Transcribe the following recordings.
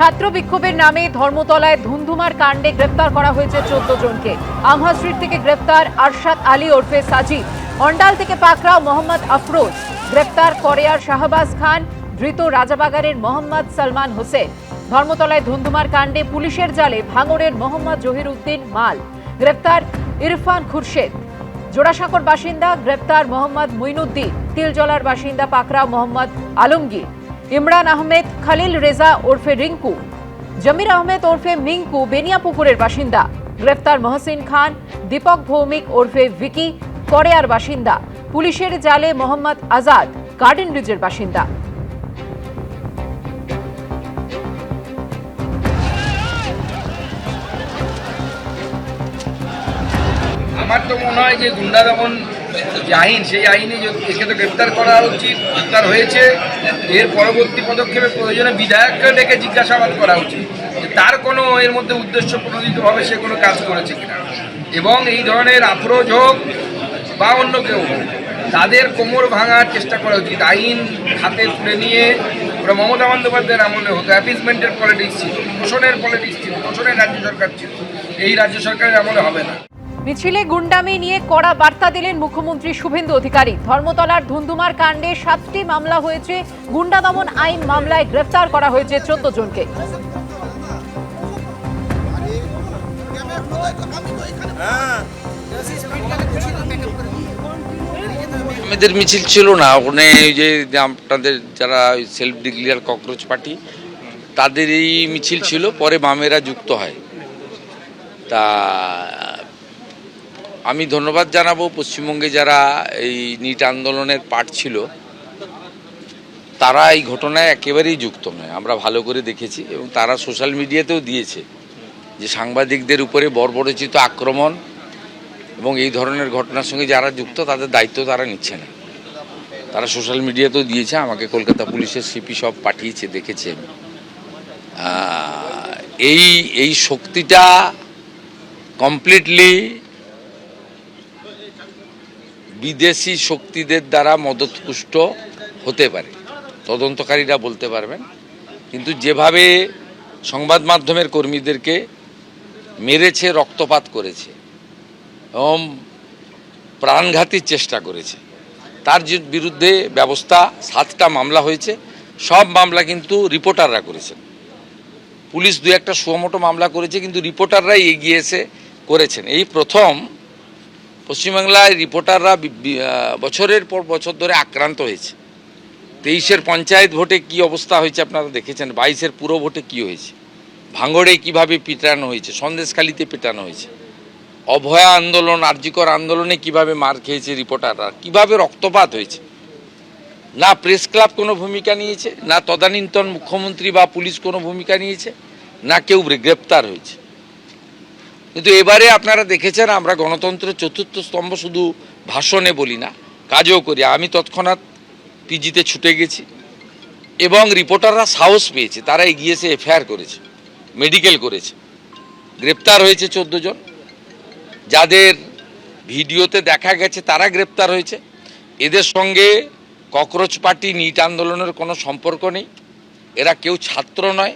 ছাত্র বিক্ষোভের নামে ধর্মতলায় ধুন্ধুমার কাণ্ডে গ্রেফতার করা হয়েছে 14 জনকে। আমহা স্ট্রিট থেকে গ্রেফতার আরশাদ আলী ওরফে সাজিদ। অন্ডাল থেকে পাকড়াও মোহাম্মদ আফরোজ। গ্রেফতার করেয়ার শাহবাজ খান। ধৃত রাজাবাগানের মোহাম্মদ সালমান হোসেন। ধর্মতলায় ধুন্ধুমার কাণ্ডে পুলিশের জালে ভাঙড়ের মোহাম্মদ জহির উদ্দিন মাল। গ্রেফতার ইরফান খুরশেদ। জোড়াসাঁকোর বাসিন্দা গ্রেফতার মোহাম্মদ মুইনুদ্দিন। তিলজলার বাসিন্দা পাকড়াও মোহাম্মদ আলমগীর। ইমরান আহমেদ খালিল রেজা ওরফে রিঙ্কু। জমির আহমেদ ওরফে মিঙ্কু বেনিয়াপুকুরের বাসিন্দা। গ্রেফতার মহসিন খান। দীপক ভৌমিক ওরফে ভিকি করেয়ার বাসিন্দা। পুলিশের জালে মোহাম্মদ আজাদ গার্ডেন ব্রিজের বাসিন্দা। আমার তো মনে হয় যে গুন্ডা দমন যে আইন, সেই আইনে একে তো গ্রেপ্তার করা উচিত। গ্রেপ্তার হয়েছে, এর পরবর্তী পদক্ষেপে প্রয়োজনে বিধায়ককে ডেকে জিজ্ঞাসাবাদ করা উচিত যে তার কোনো এর মধ্যে উদ্দেশ্য প্রণোদিতভাবে সে কোনো কাজ করেছে কিনা। এবং এই ধরনের আফরোজ হোক বা অন্য কেউ হোক, তাদের কোমর ভাঙার চেষ্টা করা উচিত। আইন হাতে তুলে নিয়ে ওরা মমতা বন্দ্যোপাধ্যায়ের আমলে হতো অ্যাপিসমেন্টের পলিটিক্স ছিল, তোষণের পলিটিক্স ছিল, তোষণের রাজ্য সরকার ছিল। এই রাজ্য সরকারের আমলে হবে না। মিছিলে গুন্ডামি নিয়ে কড়া বার্তা দিলেন মুখ্যমন্ত্রী শুভেন্দু অধিকারী। ধর্মতলার ধুন্ধুমার কাণ্ডে 7টি মামলা হয়েছে। গুন্ডা দমন আইন মামলায় গ্রেফতার করা হয়েছে 14 জনকে। আমাদের মিছিল ছিল না ওখানে, ওই যে আপনাদের যারা সেলফ ডিক্লেয়ার ককরোচ পার্টি তাদের এই মিছিল ছিল, পরে বামেরা যুক্ত হয়। তা আমি ধন্যবাদ জানাবো পশ্চিমবঙ্গে যারা এই নিট আন্দোলনের পার্ট ছিল, তারা এই ঘটনায় একেবারেই যুক্ত নয়। আমরা ভালো করে দেখেছি এবং তারা সোশ্যাল মিডিয়াতেও দিয়েছে যে সাংবাদিকদের উপরে বর্বরচিত আক্রমণ এবং এই ধরনের ঘটনার সঙ্গে যারা যুক্ত তাদের দায়িত্ব তারা নিচ্ছে না। তারা সোশ্যাল মিডিয়াতেও দিয়েছে, আমাকে কলকাতা পুলিশের সিপি সব পাঠিয়েছে, দেখেছি আমি। এই শক্তিটা কমপ্লিটলি বিদেশি শক্তিদের দ্বারা মদতপুষ্ট হতে পারে, তদন্তকারীরা বলতে পারবেন। কিন্তু যেভাবে সংবাদ মাধ্যমের কর্মীদেরকে মেরেছে, রক্তপাত করেছে এবং প্রাণঘাতীর চেষ্টা করেছে, তার বিরুদ্ধে ব্যবস্থা 7টা মামলা হয়েছে। সব মামলা কিন্তু রিপোর্টাররা করেছেন। পুলিশ 2-1টা সুমোটো মামলা করেছে, কিন্তু রিপোর্টাররাই এগিয়ে এসে করেছেন। এই প্রথম পশ্চিমবাংলায় রিপোর্টাররা বছরের পর বছর ধরে আক্রান্ত হয়েছে। 23-এর পঞ্চায়েত ভোটে কি অবস্থা হয়েছে আপনারা দেখেছেন, 22-এর পুরো ভোটে কি হয়েছে, ভাঙড়ে কিভাবে পিটানো হয়েছে, সন্দেশখালিতে পিটানো হয়েছে, অভয়া আন্দোলন, আরজিকর আন্দোলনে কিভাবে মার খেয়েছে রিপোর্টাররা, কিভাবে রক্তপাত হয়েছে। না প্রেস ক্লাব কোনো ভূমিকা নিয়েছে, না তদানীন্তন মুখ্যমন্ত্রী বা পুলিশ কোনো ভূমিকা নিয়েছে, না কেউ গ্রেপ্তার হয়েছে। কিন্তু এবারে আপনারা দেখেছেন, আমরা গণতন্ত্রের 4র্থ স্তম্ভ শুধু ভাষণে বলি না, কাজও করি। আমি তৎক্ষণাৎ পিজিতে ছুটে গেছি এবং রিপোর্টাররা সাহস পেয়েছে, তারা এগিয়ে এসে এফআইআর করেছে, মেডিকেল করেছে। গ্রেপ্তার হয়েছে 14 জন। যাদের ভিডিওতে দেখা গেছে তারা গ্রেপ্তার হয়েছে। এদের সঙ্গে ককরোচ পার্টি, নিট আন্দোলনের কোনো সম্পর্ক নেই। এরা কেউ ছাত্র নয়,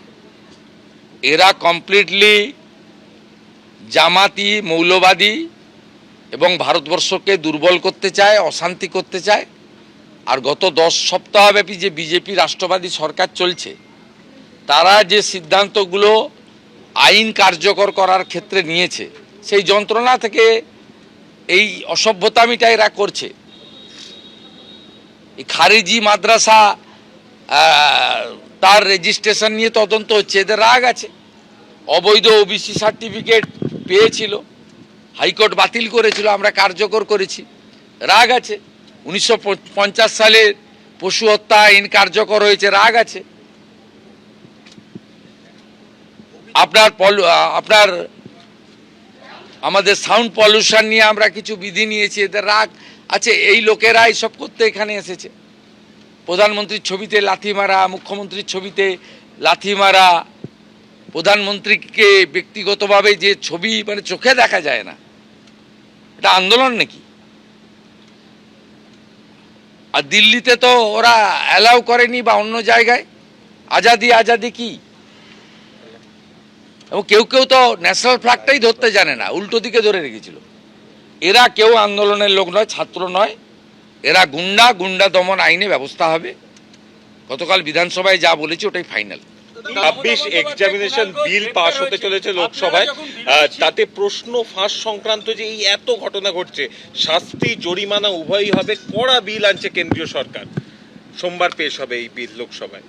এরা কমপ্লিটলি জামাতি, মৌলবাদী এবং ভারতবর্ষকে দুর্বল করতে চায়, অশান্তি করতে চায়। আর গত 10 সপ্তাহব্যাপী যে বিজেপি রাষ্ট্রবাদী সরকার চলছে, তারা যে সিদ্ধান্তগুলো আইন কার্যকর করার ক্ষেত্রে নিয়েছে, সেই যন্ত্রণা থেকে এই অসভ্যতামিটা এরা করছে। এই খারিজি মাদ্রাসা তার রেজিস্ট্রেশন নিয়ে তদন্ত হচ্ছে, এদের রাগ আছে। অবৈধ ওবিসি সার্টিফিকেট পেয়েছিল, হাইকোর্ট বাতিল করেছিল, আমরা কার্যকর করেছি, রাগ আছে। 1950 সালে পশু হত্যা আইন কার্যকর হয়েছে, রাগ আছে। আপনার আমাদের সাউন্ড পলিউশন নিয়ে আমরা কিছু বিধি নিয়েছি, এদের রাগ আছে। এই লোকেরা এইসব করতে এখানে এসেছে। প্রধানমন্ত্রীর ছবিতে লাথি মারা, মুখ্যমন্ত্রীর ছবিতে লাথি মারা, প্রধানমন্ত্রীকে ব্যক্তিগতভাবে যে ছবি মানে চোখে দেখা যায় না, এটা আন্দোলন নাকি? আর দিল্লিতে তো ওরা অ্যালাউ করেনি, বা অন্য জায়গায়। আজাদি আজাদি কি এবং কেউ কেউ তো ন্যাশনাল ফ্ল্যাগটাই ধরতে জানে না, উল্টো দিকে ধরে রেখেছিল। এরা কেউ আন্দোলনের লোক নয়, ছাত্র নয়, এরা গুন্ডা দমন আইনে ব্যবস্থা হবে। গতকাল বিধানসভায় যা বলেছি ওটাই ফাইনাল। 26 এক্সামিনেশন বিল পাস হতে চলেছে লোকসভায়, তাতে প্রশ্ন ফাঁস সংক্রান্ত যে এই এত ঘটনা ঘটছে, শাস্তি জরিমানা উভয়ই হবে, কড়া বিল আনছে কেন্দ্রীয় সরকার। সোমবার পেশ হবে এই বিল লোকসভায়।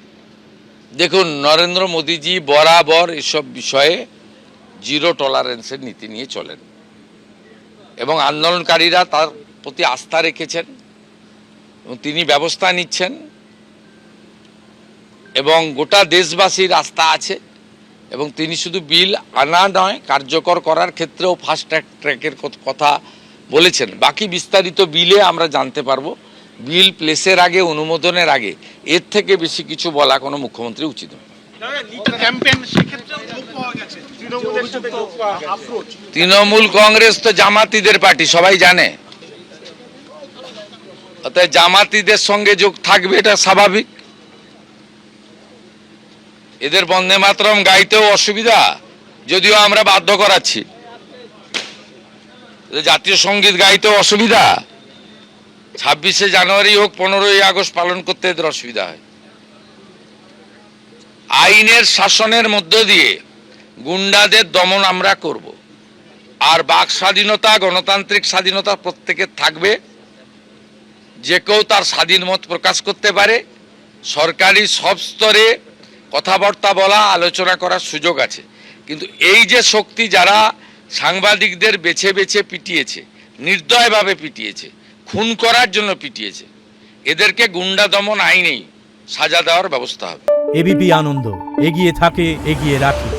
দেখুন, নরেন্দ্র মোদীজি বরাবর এসব বিষয়ে জিরো টলারেন্সের নীতি নিয়ে চলেন এবং আন্দোলনকারীরা তার প্রতি আস্থা রেখেছেন এবং তিনি ব্যবস্থা নিচ্ছেন এবং গোটা দেশবাসীর আস্থা আছে এবং তিনি শুধু বিল আনা নয়, কার্যকর করার ক্ষেত্রেও ফাস্ট ট্র্যাকের কথা বলেছেন। বাকি বিস্তারিত বিলে আমরা জানতে পারবো। বিল প্লেসের আগে, অনুমোদনের আগে এর থেকে বেশি কিছু বলা কোনো মুখ্যমন্ত্রী উচিত নয়। তৃণমূল কংগ্রেস তো জামাতিদের পার্টি, সবাই জানে। অর্থাৎ জামাতিদের সঙ্গে যোগ থাকবে, এটা স্বাভাবিক। এদের বন্দে মাতরম গাইতেও অসুবিধা, যদিও আমরা বাধ্য করাচ্ছি। জাতীয় সঙ্গীত গাইতেও অসুবিধা, 26শে জানুয়ারি হোক 15ই আগস্ট পালন করতে এদের অসুবিধা হয়। আইনের শাসনের মধ্য দিয়ে গুন্ডাদের দমন আমরা করব, আর বাক স্বাধীনতা, গণতান্ত্রিক স্বাধীনতা প্রত্যেকের থাকবে। যে কেউ তার স্বাধীন মত প্রকাশ করতে পারে। সরকারি সব স্তরে কথাবার্তা বলা, আলোচনা করার সুযোগ আছে। কিন্তু এই যে শক্তি যারা সাংবাদিকদের বেছে বেছে পিটিয়েছে, নির্দয়ভাবে পিটিয়েছে, খুন করার জন্য পিটিয়েছে, এদেরকে গুন্ডা দমন আইনেই সাজা দেওয়ার ব্যবস্থা হবে। এবিপি আনন্দ, এগিয়ে থাকে, এগিয়ে রাখে।